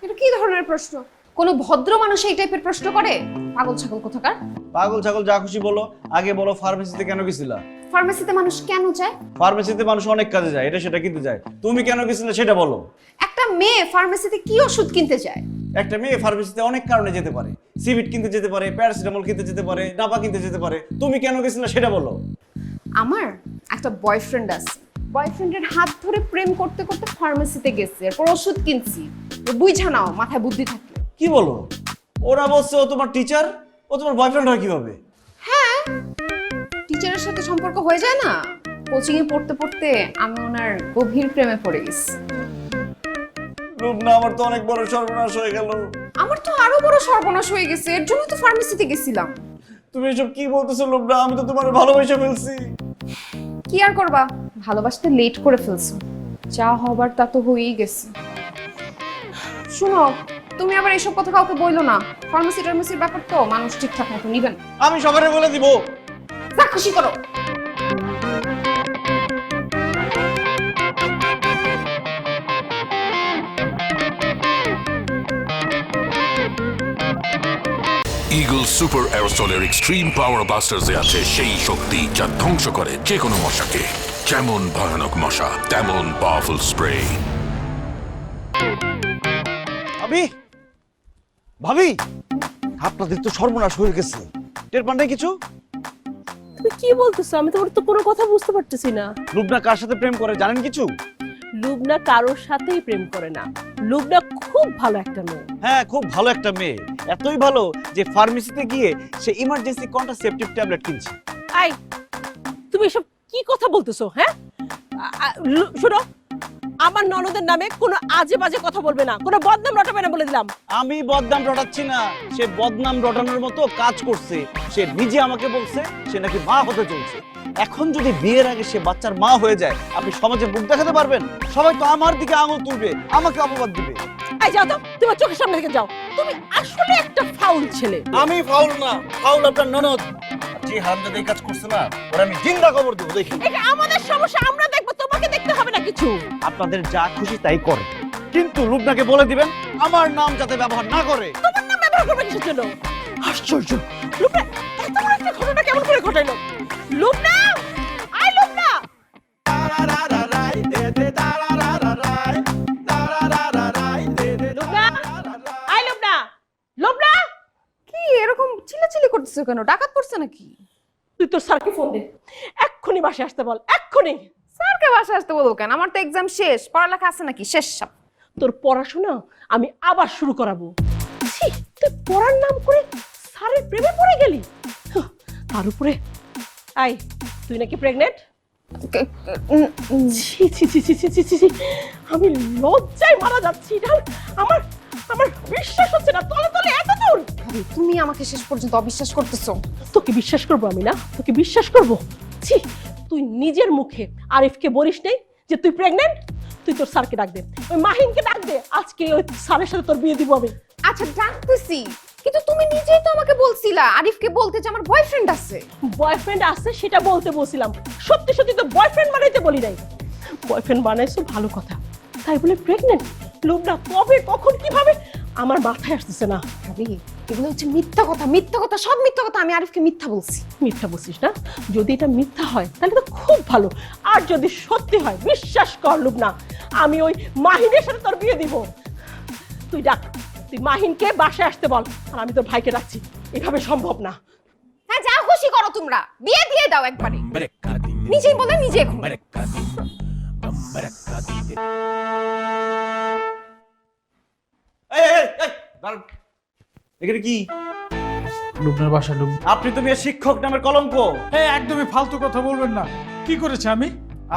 এটা কি ধরনের প্রশ্ন? কোনো ভদ্র মানুষ এই টাইপের প্রশ্ন করে? পাগল ছাগল কোথাকার। পাগল ছাগল যা খুশি বলো, আগে বলো ফার্মেসিতে কেন গেছিলা? ফার্মেসিতে মানুষ কেন যায়? ফার্মেসিতে মানুষ অনেক কাজে যায়, এটা সেটা কিনতে যায়, তুমি কেন গেছিলে সেটা বলো। একটা মেয়ে ফার্মেসিতে কি ওষুধ কিনতে যায়? একটা মেয়ে ফার্মেসিতে অনেক কারণে যেতে পারে, সিবিট কিনতে যেতে পারে, প্যারাসিটামল কিনতে যেতে পারে, ডাবা কিনতে যেতে পারে, তুমি কেন গেছিলে সেটা বলো। আমার একটা বয়ফ্রেন্ড আছে, বয়ফ্রেন্ডের হাত ধরে প্রেম করতে করতে ফার্মেসিতে গেছে, এরপর ওষুধ কিনছি। বুঝা নাও, মাথায় বুদ্ধি থাকে। কি বলো? ওরা বলছে ও তোমার টিচার, ও তোমার বয়ফ্রেন্ড হয় কিভাবে? হ্যাঁ, টিচারের সাথে সম্পর্ক হয়ে যায় না। কোচিং এ পড়তে পড়তে আমি ওনার গভীর প্রেমে পড়ে গেছি। রূপনা, আমার তো অনেক বড় সর্বনাশ হয়ে গেল। আমার তো আরো বড় সর্বনাশ হয়ে গেছে, এর জন্য তো ফার্মেসিতে গেছিলাম। তুমি এসব কি বলতেছো রূপনা? আমি তো তোমার ভালোবেসে ফেলছি। কি আর করবা, ভালোবাসতে লেট করে ফেলছো। যা হবার তা তো হয়েই গেছে। শুনো, তুমি আবার এসব কথা কাউকে বইলো না। ফার্মেসি টার্মেসির ব্যাপার তো মানুষ ঠিকঠাক মতো নিবেন। আমি সবারে বলে দিব। যা খুশি করো। ইগল সুপার এরোসলের এক্সট্রিম পাওয়ার ব্লাস্টার্সে আছে সেই শক্তি যা ধ্বংস করে যে কোনো মশাকে। যেমন ভয়ানক মশা, তেমন পাওয়ারফুল স্প্রে। ভাবি, ভাবি, আপনাদের তো সর্বনাশ হয়ে গেছে। টের পান নাই কিছু? তুমি কি বলতেছো? আমি তোমার তো কোনো কথা বুঝতে পারতেছি না। রূপনা কার সাথে প্রেম করে জানেন কিছু? লুবনা কারোর সাথেই প্রেম করে না। লুবনা খুব ভালো একটা মেয়ে। হ্যাঁ, খুব ভালো একটা মেয়ে, এতই ভালো যে ফার্মেসিতে গিয়ে সে ইমার্জেন্সি কন্ট্রাসেপটিভ ট্যাবলেট কিনছে। আই, তুমি এসব কি কথা বলতেছো? হ্যাঁ, শোনো, আমার ননদের নামে কোনো আজে বাজে কথা বলবে না, কোনো বদনাম রটাবে না বলে দিলাম। আমি বদনাম রটাচ্ছি না, সে বদনাম রটানোর মতো কাজ করছে। সে নিজে আমাকে বলছে সে নাকি মা হতে চলছে। এখন যদি বিয়ের আগে সে বাচ্চার মা হয়ে যায়, আপনি সমাজে মুখ দেখাতে পারবেন? সবাই তো আমার দিকে আঙুল তুলবে, আমাকে অপবাদ দিবে। এই যাও তো, তোমার চোখের সামনে থেকে যাও। তুমি আসলে একটা ফাউল ছেলে। আমি ফাউল না, ফাউল আপনার ননদ। যে হারামজাদা এই কাজ করছে না, ওরা আমি জিন্দা খবর দেবো। দেখি, এটা আমাদের সমস্যা, আমরা দেখবো, তোমাকে দেখতে হবে না কিছু। আপনাদের যা খুশি তাই করে, কিন্তু লুবনাকে বলে দিবেন আমার নাম যাতে ব্যবহার না করে। তোমার নাম ব্যবহার করবে কিসের জন্য? আশ্চর্য, লুবনা এত বড় একটা ঘটনা কেমন করে ঘটাইলো? লুবনা, আই লুবনা। লুবনা, আই লুবনা, লুবনা। কি এরকম চিল্লাচিল্লি করতেছো কেন? ডাকাত পড়ছে নাকি? তুই তোর স্যারকে ফোন দে, এক্ষুনি বাসায় আসতে বল, এক্ষুনি। স্যারকে বাসায় আসতে বলবো কেন? আমার তো এক্সাম শেষ, পড়ালেখা আছে নাকি? শেষ সব। তোর পড়াশোনা আমি আবার শুরু করাবো। ছি, তুই পড়ার নাম করে স্যারের প্রেমে পড়ে গেলি। তার উপরে আই, তুই নাকি প্রেগনেন্ট? ছি ছি ছি ছি ছি ছি ছি ছি, আমি লজ্জায় মারা যাচ্ছি। আমার আমার বিশ্বাস হচ্ছে না, তলে তলে এত দূর। তুমি আমাকে শেষ পর্যন্ত অবিশ্বাস করতেছো? তোকে বিশ্বাস করবো আমি না? তোকে বিশ্বাস করবো? ছি, তুই নিজের মুখে আরিফকে বলিস নেই যে তুই প্রেগনেন্ট? তুই তোর স্যারকে ডাক দে, ওই মাহিনকে ডাক দে, আজকে ওই স্যারের সাথে তোর বিয়ে দিব আমি। আচ্ছা ডাকতেছি, কিন্তু তুমি নিজেই তো আমাকে বলছিলা আরিফকে বলতে যে আমার বয়ফ্রেন্ড আছে। বয়ফ্রেন্ড আছে সেটা বলতে বলছিলাম, সত্যি সত্যি তো বয়ফ্রেন্ড বানাইতে বলি নাই। বয়ফ্রেন্ড বানাইছো ভালো কথা, তাই বলে প্রেগনেন্ট? লুবনা কবে কখন কিভাবে আমার মাথায় আসতেছে না। ভাবি, এগুলো হচ্ছে মিথ্যা কথা, মিথ্যা কথা, সব মিথ্যা কথা। আমি আরিফকে মিথ্যা বলছি। মিথ্যা বলছিস না? যদি এটা মিথ্যা হয় তাহলে তো খুব ভালো, আর যদি সত্যি হয় বিশ্বাস কর লুবনা, আমি ওই মাহিনের সাথে তোর বিয়ে দিব। তুই ডাক, তুই মাহিনকে বাসায় আসতে বল, আর আমি তোর ভাইকে ডাকছি। এভাবে সম্ভব না। হ্যাঁ, যা খুশি করো তোমরা, বিয়ে দিয়ে দাও একবারে। নিজেই বলে নিজে এখন। এখানে কি? লুবনার বাসা লুব। আপনি তো মেয়ে শিক্ষক নামের কলঙ্ক। এই একদমই ফালতু কথা বলবেন না। কি করেছে আমি?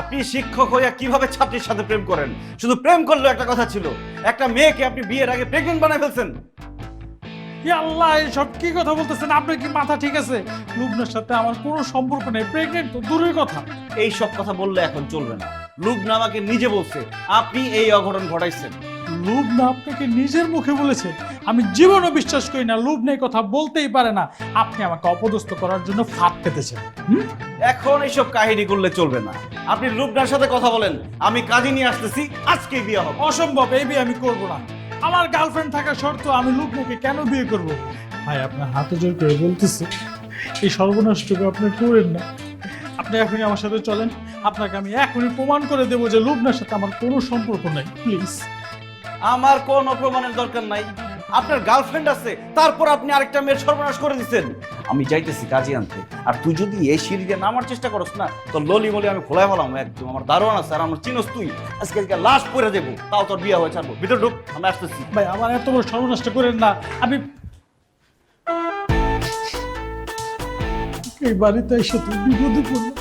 আপনি শিক্ষক হইয়া কিভাবে ছাত্রীর সাথে প্রেম করেন? শুধু প্রেম করলেও একটা কথা ছিল, একটা মেয়েকে আপনি বিয়ের আগে প্রেগনেন্ট বানায় ফেলছেন। ইয়া আল্লাহ, এসব কি কথা বলতেছেন? আপনার কি মাথা ঠিক আছে? লুবনার সাথে আমার কোনো সম্পর্ক নেই, প্রেগনেন্ট তো দূরের কথা। এই সব কথা বললে এখন চলবে না। লুবনা আমাকে নিজে বলছে আপনি এই অঘটন ঘটাইছেন। লুবনা আপনাকে নিজের মুখে বলেছে? আমি জীবনও বিশ্বাস করি না, লুবনা এই কথা বলতেই পারে না। আপনি আমাকে অপদস্থ করার জন্য ফাঁদ পেতেছেন। এখন এইসব কাহিনী করলে চলবে না। আপনি লুবনার সাথে কথা বলেন, আমি কাজে নিয়ে আসতেছি, আজকেই বিয়ে হবে। অসম্ভব, এই বিয়ে আমি করবো না। আমার গার্লফ্রেন্ড থাকা শর্ত আমি লুবনাকে কেন বিয়ে করব? ভাই, আপনার হাতে জোর করে বলতেছি, এই সর্বনাশটুকু আপনি করেন না। আপনি এখনই আমার সাথে চলেন, আপনাকে আমি এখনই প্রমাণ করে দেবো যে লুবনার সাথে আমার কোনো সম্পর্ক নাই। প্লিজ। আমার কোনো প্রমাণের দরকার নাই। আপনার গার্লফ্রেন্ড আছে, তারপর আপনি আরেকটা মেয়ের সর্বনাশ করে দিচ্ছেন। আমি যাইতেছি কাজে আনতে, আর তুই যদি এই সিঁড়ি দিয়ে নামার চেষ্টা করস না, তো ললি মলি আমি খোলাই ফেলাম একদম। আমার দারোয়ান আছে, আর আমার চিনস তুই, আজকে লাশ পরে দেবো, তাও তোর বিয়ে হয়ে ছাড়বো। ভিতর ঢুক, আমি আসতেছি। ভাই আমার এত বড় সর্বনাশটা করেন না। আমি এই বাড়িতে এসে তুই বিপদে পড়লাম।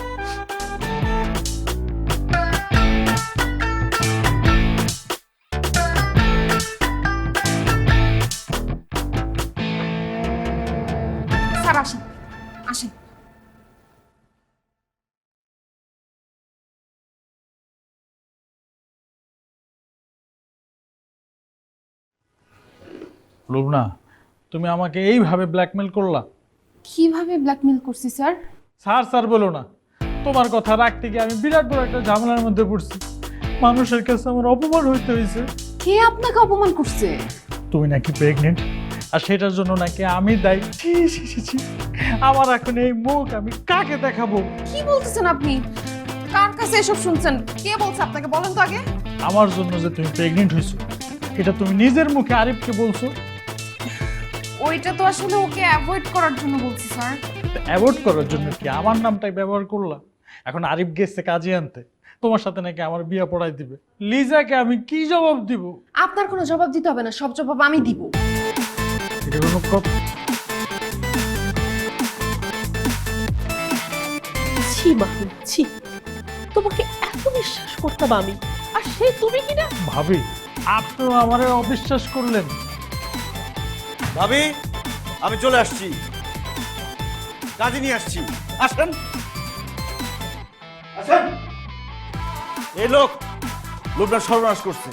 স্যার আসেন, আসেন। লুবনা, তুমি আমাকে এইভাবে ব্ল্যাকমেল করলা। কিভাবে ব্ল্যাকমেল করছি স্যার? স্যার স্যার বলো না, তোমার কথা রাখতে গিয়ে আমি বিরাট বড় একটা ঝামেলার মধ্যে পড়ছি। মানুষের কাছে আমার অপমান হইতে হয়েছে। কে আপনাকে অপমান করছে? তুমি নাকি প্রেগনেন্ট, আর সেটার জন্য নাকি আমি দায়ী। ছি, ছি, ছি, ছি। আমার এখন এই মুখ আমি কাকে দেখাবো? কি বলতেছেন আপনি? কার কাছে এসব শুনছেন? কে বলছে আপনাকে? বলেন তো আগে। আমার জন্য যে তুমি প্রেগনেন্ট হয়েছো, এটা তুমি নিজের মুখে আরিফকে বলছো। ওইটা তো আসলে ওকে অ্যাভয়েড করার জন্য বলছি স্যার। অ্যাভয়েড করার জন্য কি আমার নামটাই ব্যবহার করলা? এখন আরিফ গেছে কাজে আনতে, তোমার সাথে নাকি আমার বিয়ে পড়াই দিবে। লিজাকে আমি কি জবাব দিব? আপনার কোনো জবাব দিতে হবে না, সব জবাব আমি দিব। এটা কোনো কথা? ছি মাহিন, ছি, তোমাকে এত বিশ্বাস করতাম আমি, আর সে তুমি কিনা। ভাবি, আপনিও আমারে অবিশ্বাস করলেন। ভাবি, আমি চলে আসছি, কাজে নিয়ে আসছি। আসেন, আসেন। এই লোক লুবনার সর্বনাশ করছে,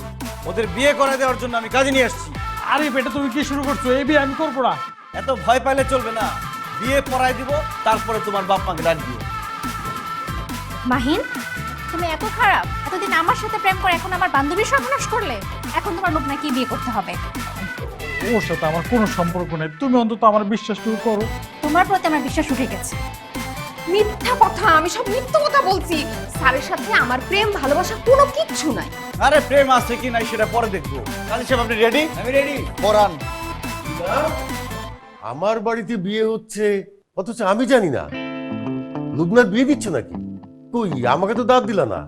ওদের বিয়ে করে দেওয়ার জন্য আমি কাজে নিয়ে আসছি। আরিফ, এটা তুমি কি শুরু করছো? এই বিয়ে আমি করবো না। এত ভয় পাইলে চলবে না, বিয়ে পড়াই দিব, তারপরে তোমার বাপ মাকে ডাক দিও। মাহিন, তুমি এত খারাপ? এতদিন আমার সাথে প্রেম করে এখন আমার বান্ধবীর সর্বনাশ করলে? এখন তোমার লুবনাকে বিয়ে করতে হবে। ওর সাথে আমার কোনো সম্পর্ক নেই, তুমি অন্তত আমার বিশ্বাসটুকু করো। তোমার প্রতি আমার বিশ্বাস উঠে গেছে। মিথ্যা কথা, আমি সব মিথ্যা কথা বলছি। স্যারের সাথে আমার প্রেম ভালোবাসা কোনো কিচ্ছু নাই। আরে প্রেম আছে কি নাই সেটা পরে দেখবো। কাজী সাহেব, আপনি রেডি? আমি রেডি। পড়ান। আমার বাড়িতে বিয়ে হচ্ছে, অথচ আমি জানি না। লুবনার বিয়ে দিচ্ছ নাকি? কই, আমাকে তো দাঁত দিলা না।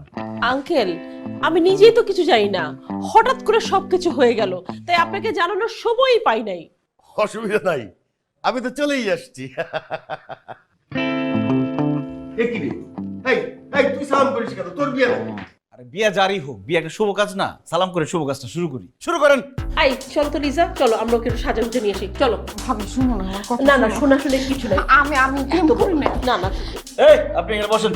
আঙ্কেল, আমি নিজেই তো কিছু জানি না, হঠাৎ করে সবকিছু হয়ে গেল, তাই আপনাকে জানানোর সময়ই পাই নাই। অসুবিধা নাই, আমি তো চলেই আসছি। তুই সালাম করিস কেন? তোর বিয়ে নাকি? আরে বিয়ে জারি হোক, বিয়ে একটা শুভ কাজ না? সালাম করে শুভ কাজটা শুরু করি। শুরু করেন। আই চলো তো লিজা, চলো আমরা ওকে একটু সাজাগুজে নিয়ে আসি। চলো। ভাবি শুনো না আমার কথা। না না, শোনাশুনি কিছু নাই। আমি প্রেম করি না। না না, এই আপনি এখানে বসেন,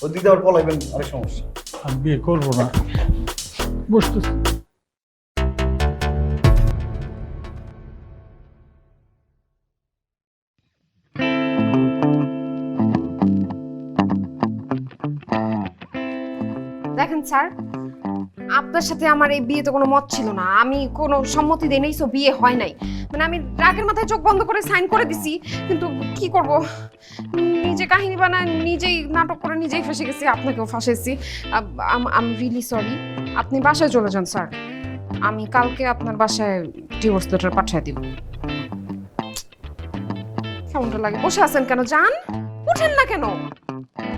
ওই দিকে আবার পলাইবেন, আরেক সমস্যা। আমি বিয়ে করবো না, বুঝতেছি। দেখেন স্যার, আপনার সাথে আমার এই বিয়েতে কোনো মত ছিল না। আমি কোনো সম্মতি দেই নাই, সো বিয়ে হয় নাই। মানে আমি রাগের মাথায় চোখ বন্ধ করে সাইন করে দিছি, কিন্তু কি করব, নিজে কাহিনী বানায় নিজেই নাটক করে নিজেই ফেসে গেছি, আপনাকেও ফাঁসেছি। I really sorry. আপনি বাসায় চলে যান স্যার, আমি কালকে আপনার বাসায় ডিভোর্স লেটার পাঠিয়ে দিব। কেমনটা লাগে? বসে আছেন কেন? যান, উঠেন না কেন?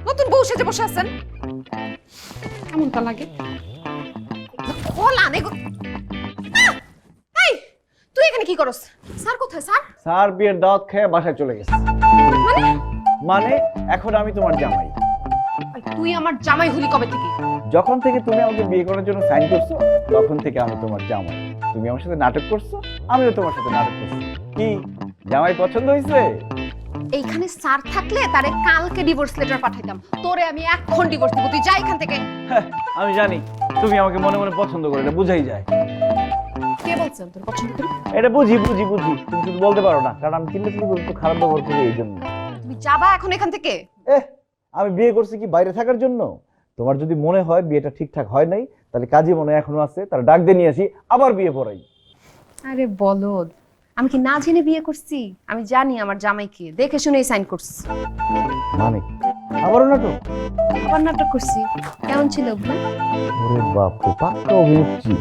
নতুন বউ সেজে বসে আছেন, কেমনটা লাগে? তুই এখানে কি করস? স্যার কোথায়? স্যার স্যার বিয়ের দাওয়াত খেয়ে বাসায় চলে গেছে। মানে এখন আমি তোমার জামাই। তুই আমার জামাই হলি কবে থেকে? যখন থেকে তুমি আমাকে বিয়ে করার জন্য সাইন করছো, তখন থেকে আমি তোমার জামাই। তুমি আমার সাথে নাটক করছো, আমিও তোমার সাথে নাটক করছি। কি জামাই পছন্দ হয়েছে? এইখানে স্যার থাকলে তারে কালকে ডিভোর্স লেটার পাঠাইতাম, তোরে আমি এখন ডিভোর্স দিব। তুই যা এখান থেকে। আমি জানি তুমি আমাকে মনে মনে পছন্দ করো, এটা বুঝাই যায়। কে বলছেন তোর পছন্দ করি? এটা বুঝি বুঝি বুঝি, তুমি শুধু বলতে পারো না, কারণ আমি চিল্লা চিল্লি একটু খারাপ ব্যবহার করি এই জন্য। তুমি যাবা এখন এখান থেকে? আমি বিয়ে করছি কি বাইরে থাকার জন্য? তোমার যদি মনে হয় বিয়েটা ঠিকঠাক হয় নাই, তাহলে কাজী মনে এখনো আছে, তার ডাক দিয়ে নিয়ে আসি, আবার বিয়ে পড়াই। আরে বলদ, আমি কি না জেনে বিয়ে করছি? আমি জানি আমার জামাইকে, দেখে শুনেই সাইন করছি। মানে আবারও নাটক? আবার নাটক করছি। কেমন ছিল অভিনয়? ওরে বাপ রে, পাক্কা অভিনেত্রী।